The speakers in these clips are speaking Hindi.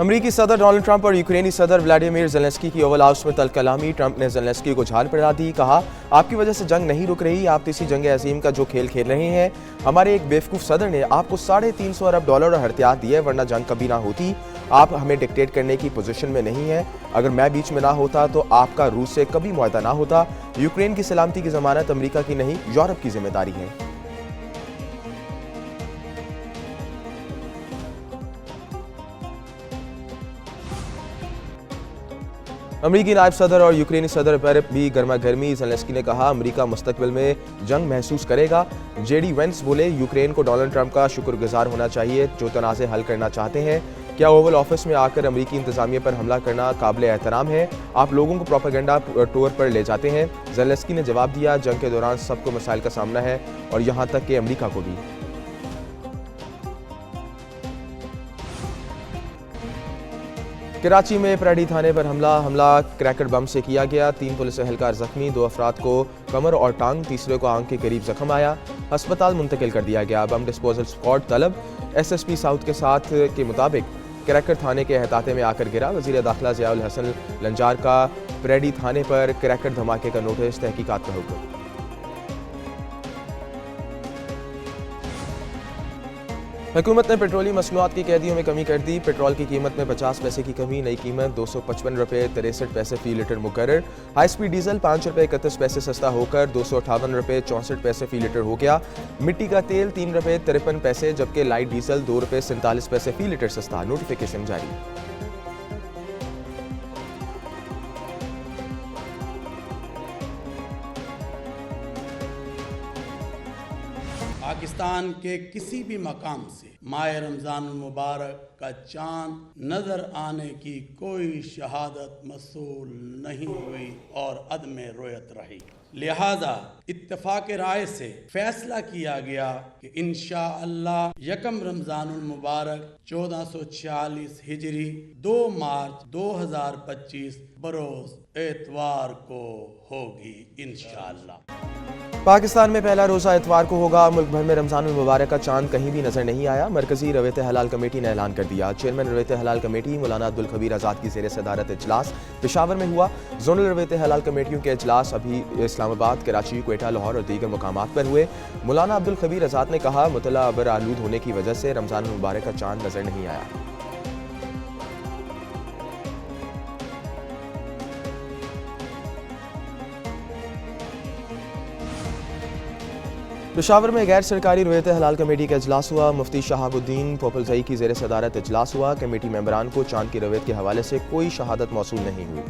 अमरीकी सदर डोनाल्ड ट्रंप और यूक्रेनी सदर व्लादिमीर ज़ेलेंस्की की ओवल हाउस में तलकलामी। ट्रंप ने ज़ेलेंस्की को झाड़ पड़ा दी, कहा आपकी वजह से जंग नहीं रुक रही, आप तीसरी जंग अजीम का जो खेल खेल रहे हैं। हमारे एक बेवकूफ़ सदर ने आपको $350 अरब और हथियार दिए, वरना जंग कभी ना होती। आप हमें डिक्टेट करने की पोजीशन में नहीं है। अगर मैं बीच में ना होता तो आपका रूस से कभी मुआहदा ना होता। यूक्रेन की सलामती की जमानत अमरीका की नहीं, यूरोप की जिम्मेदारी है। अमरीकी नायब सदर और यूक्रेनी सदर पर भी गर्मा गर्मी। ज़ेलेंस्की ने कहा अमरीका मुस्तकबिल में जंग महसूस करेगा। जेडी वेंस बोले यूक्रेन को डोनाल्ड ट्रंप का शुक्रगुजार होना चाहिए जो तनाज़े हल करना चाहते हैं। क्या ओवल ऑफिस में आकर अमरीकी इंतजामिया पर हमला करना काबिल एहतराम है? आप लोगों को प्रोपेगेंडा टूर पर ले जाते हैं। ज़ेलेंस्की ने जवाब दिया जंग के दौरान सबको मसाइल का सामना है और यहाँ तक कि अमरीका को भी। कराची में परेडी थाने पर हमला क्रैकर बम से किया गया। 3 पुलिस एहलकार जख्मी, 2 अफराद को कमर और टांग, तीसरे को आंख के करीब जख्म आया, अस्पताल मुंतकिल कर दिया गया। बम डिस्पोजल स्क्वाड तलब। SSP साउथ के साथ के मुताबिक क्रैकर थाने के अहताते में आकर गिरा। वजीर दाखिला ज़ियाउल हसन लंजार का परेडी थाने पर क्रैकर धमाके का नोटिस, तहकीकात का हुक्म। हुकूमत ने पेट्रोलियम मसनूआत की कैदियों में कमी कर दी। पेट्रोल की कीमत में 50 पैसे की कमी, नई कीमत ₹255.63 फी लीटर मुकर्रर। हाई स्पीड डीजल ₹5.31 सस्ता होकर ₹258.64 फी लीटर हो गया। मिट्टी का तेल ₹3.53, जबकि लाइट डीजल ₹2.47 फी लीटर सस्ता। नोटिफिकेशन जारी। पाकिस्तान के किसी भी मकाम से माह रमज़ान मुबारक का चांद नजर आने की कोई शहादत मसूल नहीं हुई और अदम रोयत रही। लिहाजा इत्तेफाक राय से फैसला किया गया कि इंशाअल्लाह यकम रमज़ान मुबारक 1446 हिजरी 2 मार्च 2025 बरोज एतवार को होगी इंशाअल्लाह। पाकिस्तान में पहला रोज़ा इतवार को होगा। मुल्क भर में रमज़ान मुबारक का चांद कहीं भी नजर नहीं आया। मरकजी रवैत हलाल कमेटी ने ऐलान कर दिया। चेयरमैन रवैत हलाल कमेटी मौलाना अब्दुल खबीर आज़ाद की ज़ेर सदारत इजलास पेशावर में हुआ। जोनल रवैत हलाल कमेटियों के इजलास अभी इस्लामाबाद, कराची, क्वेटा, लाहौर और दीगर मुकामात पर हुए। मौलाना अब्दुल खबीर आज़ाद ने कहा मुतला अबर आलूद होने की वजह से रमज़ान मुबारक का चांद नजर नहीं आया। पेशावर में गैर सरकारी रवैत हलाल कमेटी का इजलास हुआ। मुफ्ती शहाबुद्दीन पोपलजई की ज़ेर सदारत इजलास हुआ। कमेटी मेंबरान को चांद की रवैत के हवाले से कोई शहादत मौसूल नहीं हुई।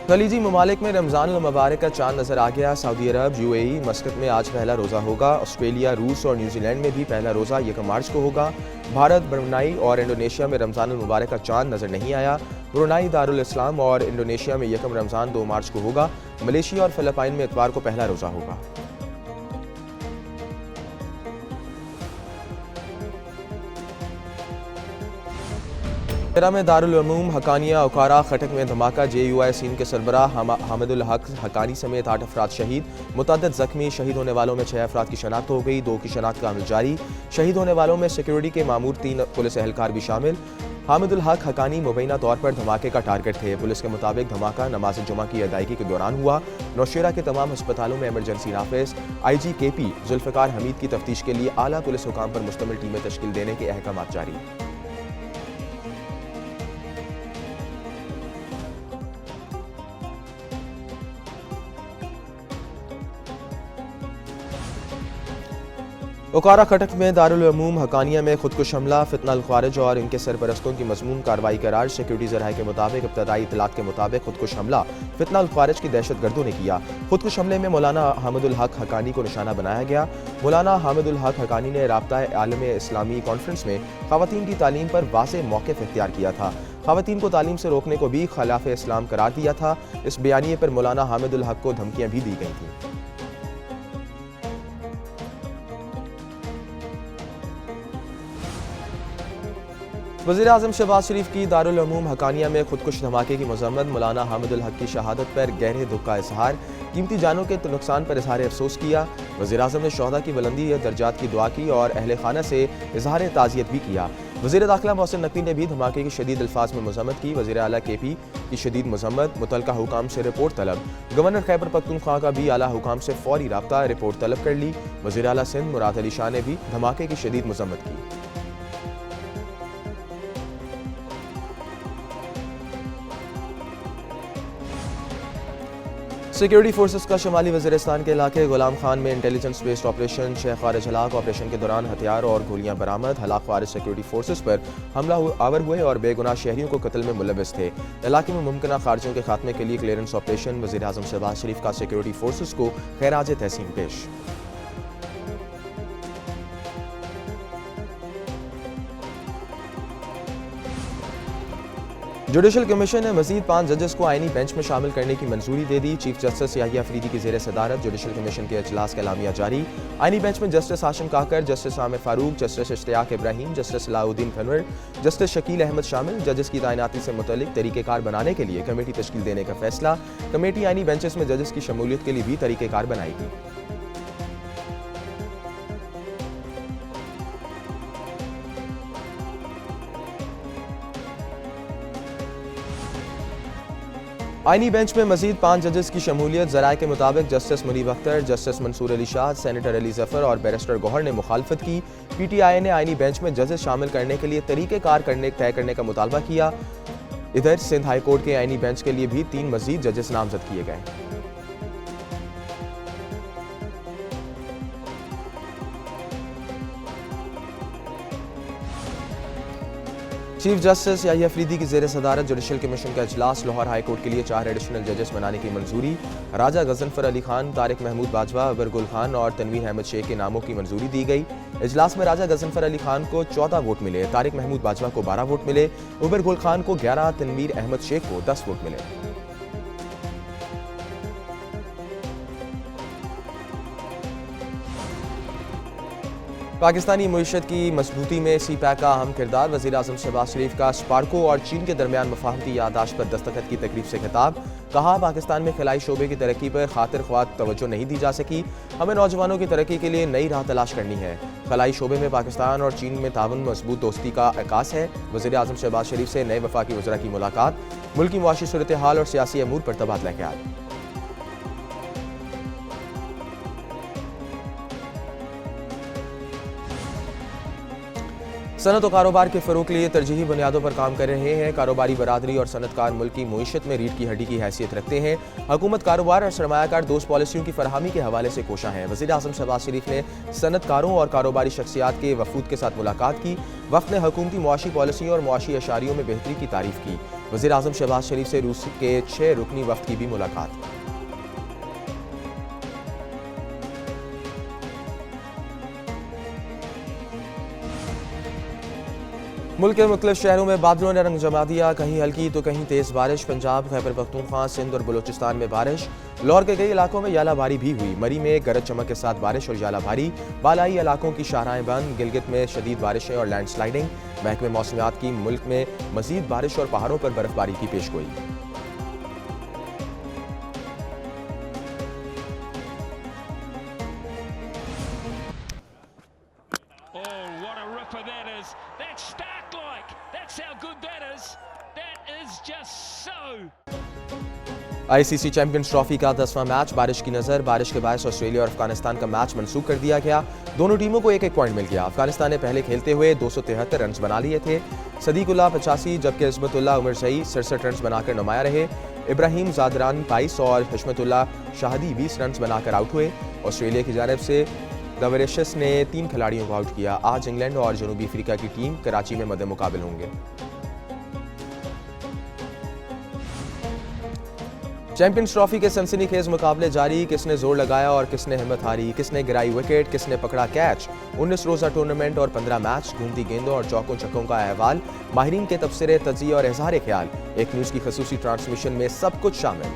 खलीजी ममालिक में रमज़ान मुबारक का चांद नजर आ गया। सऊदी अरब, UAE, मस्कत में आज पहला रोज़ा होगा। ऑस्ट्रेलिया, रूस और न्यूजीलैंड में भी पहला रोज़ा 1 मार्च को होगा। भारत, ब्रुनाई और इंडोनेशिया में रमज़ान मुबारक का चांद नजर नहीं आया। ब्रुनाई, दारुल इस्लाम और इंडोनेशिया में यकम रमज़ान 2 मार्च को होगा। मलेशिया और फिलिपाइन में इतवार को पहला रोज़ा होगा। तेरा में दारुल उलूम हकानिया उकारा खटक में धमाका। JUI सीन के सरबराह हामिदुल हक हकानी समेत 8 अफराद शहीद, मुतअद्दिद जख्मी। शहीद होने वालों में 6 अफराद की शनाख्त हो गई, 2 की शनाख्त का अमल जारी। शहीद होने वालों में सिक्योरिटी के मामूर 3 पुलिस एहलकार भी शामिल। हामिदुल हक हकानी मुबैना तौर पर धमाके का टारगेट थे। पुलिस के मुताबिक धमाका नमाज जुमा की अदायगी के दौरान हुआ। नौशेरा के तमाम अस्पतालों में इमरजेंसी नाफिज। IG KP जुल्फ़िकार हमीद की तफ्तीश के लिए आला पुलिस हुकाम पर मुश्तमिल टीमें तश्कील देने के अहकाम जारी। उकारा खटक में दारुल उलूम हकानिया में खुदकुश हमला, फितना अल ख्वारिज और इनके सरपरस्तों की मज़मून कार्रवाई करार। सिक्योरिटी ज़राए के मुताबिक इब्तदाई इत्तलात के मुताबिक खुदकुश हमला फितना अल ख्वारिज की दहशत गर्दों ने किया। खुदकुश हमले में मौलाना हामिदुल हक हकानी को निशाना बनाया गया। मौलाना हामिदुल हक हकानी ने राब्ता आलम इस्लामी कॉन्फ्रेंस में ख़वातीन की तालीम पर वाज़ेह मौक़िफ़ इख्तियार किया था। ख़वातीन को तालीम से रोकने को भी खिलाफ़ इस्लाम करार दिया था। इस बयानिए पर मौलाना हामिदुल हक को धमकियाँ भी दी गई थीं। वज़ीर-ए-आज़म शहबाज शरीफ की दारुल उलूम हकानिया में खुदकुश धमाके की मज़म्मत। मौलाना हामिदुल हक की शहादत पर गहरे दुख का इजहार, कीमती जानों के नुकसान पर इजहार अफसोस किया। वज़ीर-ए-आज़म ने शोहदा की बुलंदी या दर्जात की दुआ की और अहले खाना से इजहार ताज़ियत भी किया। वज़ीर दाखिला मोहसिन नकवी ने भी धमाके की शदीद अल्फाज में मज़म्मत की। वज़ीर आला KP की शदीद मज़म्मत, मुतलका हुकाम से रिपोर्ट तलब। गवर्नर खैबर पख्तूनख्वा का भी आला हुकाम से फौरी राब्ता, रिपोर्ट तलब कर ली। वज़ीर आला सिंध मुराद अली शाह ने भी धमाके की शदीद मज़म्मत की। सिक्योरिटी फोर्सेस का शुमाली वज़ीरिस्तान के इलाके गुलाम खान में इंटेलिजेंस बेस्ड ऑपरेशन शेख खारिज हलाक। ऑपरेशन के दौरान हथियार और गोलियां बरामद। हलाक खारिज सिक्योरिटी फोर्सेस पर हमला आवर हुए और बेगुनाह शहरियों को कत्ल में मुलविस थे। इलाके में मुमकिन खारजियों के खात्मे के लिए क्लियरेंस ऑपरेशन। वज़ीर-ए-आज़म शहबाज शरीफ का सिक्योरिटी फोर्सेस को खैराज तहसीन पेश। जुडिशल कमीशन ने मजीद 5 जजेस को आईनी बेंच में शामिल करने की मंजूरी दे दी। चीफ जस्टिस याहिया अफरीदी की ज़ेर सदारत जुडिशल कमीशन के अजलास का एलामिया जारी। आईनी बेंच में justice Hashim Kakar, justice Amir Farooq, justice Ishtiaq Ibrahim, justice Salahuddin Khanwar, justice Shakeel Ahmed शामिल। जजेस की तैनाती से मुतल्लिक तरीक़ेकार बनाने के लिए कमेटी तश्कील देने का फैसला। कमेटी आईनी बेंचेस में जजेस की शमूलियत के लिए भी तरीक़ेकार बनाएगी। आईनी बेंच में मजीद 5 जजेस की शमूलियत। ज़राए के मुताबिक justice Munib Akhtar, justice Mansoor Ali Shah, senator Ali Zafar और बैरिस्टर गौहर ने मुखालफत की। PTI ने आईनी बेंच में जजेस शामिल करने के लिए तरीक़ेकार तय करने का मुतालबा किया। इधर सिंध हाई कोर्ट के आईनी बेंच के लिए भी 3 मजीद जजेस नामजद किए गए। चीफ जस्टिस याहिया अफरीदी की ज़ेर सदारत जुडिशल कमीशन का अजलास। लाहौर हाई कोर्ट के लिए 4 एडिशनल जजेस बनाने की मंजूरी। राजा गजनफर अली खान, तारिक महमूद बाजवा, अबर गुल खान और तनवीर अहमद शेख के नामों की मंजूरी दी गई। इजलास में राजा गजनफर अली खान को 14 वोट मिले, तारिक महमूद बाजवा को 12 वोट मिले, अबर गुल खान को 11, तनवीर अहमद शेख को 10 वोट मिले। पाकिस्तानी मईशत की मजबूती में CPEC का अहम किरदार। वज़ीर-ए-आज़म शहबाज शरीफ का स्पार्को और चीन के दरमियान मफाहमती याददाश्त पर दस्तखत की तकरीब से खिताब। कहा, पाकिस्तान में खिलाई शोबे की तरक्की पर खातिर ख्वाह तवज्जो नहीं दी जा सकी। हमें नौजवानों की तरक्की के लिए नई राह तलाश करनी है। खलाई शोबे में पाकिस्तान और चीन में ताउन मजबूत दोस्ती का अकास है। वज़ीर-ए-आज़म शहबाज शरीफ से नए वफाकी वज़रा की मुलाकात। मुल्क की मुआशी सूरत हाल और सियासी अमूर पर तबादला ख्याल। सनत और कारोबार के फ़रोग़ के लिए तरजीही बुनियादों पर काम कर रहे हैं। कारोबारी बरादरी और सनतकार मुल्क की मईशत में रीढ़ की हड्डी की हैसियत रखते हैं। हुकूमत कारोबार और सरमायाकार दोस्त पॉलिसियों की फरहमी के हवाले से कोशा है। वज़ीर-ए-आज़म शहबाज शरीफ ने सनतकारों और कारोबारी शख्सियात के वफूद के साथ मुलाकात की। वफ़द ने हुकूमती मुआशी पॉलिसियों और मुआशी अशारियों में बेहतरी की तारीफ़ की। वज़ीर-ए-आज़म शहबाज शरीफ से रूस के 6 रुकनी वफ़द की भी मुलाकात। मुल्क के मुख्तलिफ शहरों में बादलों ने रंग जमा दिया। कहीं हल्की तो कहीं तेज़ बारिश। पंजाब, खैबर पख्तूनख्वा, सिंध और बलूचिस्तान में बारिश। लाहौर के कई इलाकों में यालाबारी भी हुई। मरी में गरज चमक के साथ बारिश और यालाबारी। बालाई इलाकों की शाहराएं बंद। गिलगित में शदीद बारिशें और लैंडस्लाइडिंग। महकमे मौसमियात की मुल्क में मजीद बारिश और पहाड़ों पर बर्फबारी की पेशगोई। ICC चैंपियंस ट्रॉफी का 10वां मैच बारिश की नज़र। बारिश के बायस ऑस्ट्रेलिया और अफगानिस्तान का मैच मनसूख कर दिया गया। दोनों टीमों को 1-1 पॉइंट मिल गया। अफगानिस्तान ने पहले खेलते हुए 273 रन बना लिए थे। सदीकुल्लाह 85 जबकि इस्मतुल्लाह उमर सई 67 रन बनाकर नुमाया रहे। इब्राहिम जादरान 22 और हिशमतुल्लाह शाहदी 20 रन बनाकर आउट हुए। ऑस्ट्रेलिया की जानिब से दवरेशस ने 3 खिलाड़ियों को आउट किया। आज इंग्लैंड और जनूबी अफ्रीका की टीम कराची में मद्दे मुकाबिल होंगे। चैंपियंस ट्रॉफी के सनसनीखेज मुकाबले जारी। किसने जोर लगाया और किसने हिम्मत हारी, किसने गिराई विकेट, किसने पकड़ा कैच। 19 रोजा टूर्नामेंट और 15 मैच, घूमती गेंदों और चौकों छक्कों का अहवाल, माहिरीन के तबसरे, तजिए और इजहार ख्याल। एक न्यूज़ की खसूसी ट्रांसमिशन में सब कुछ शामिल।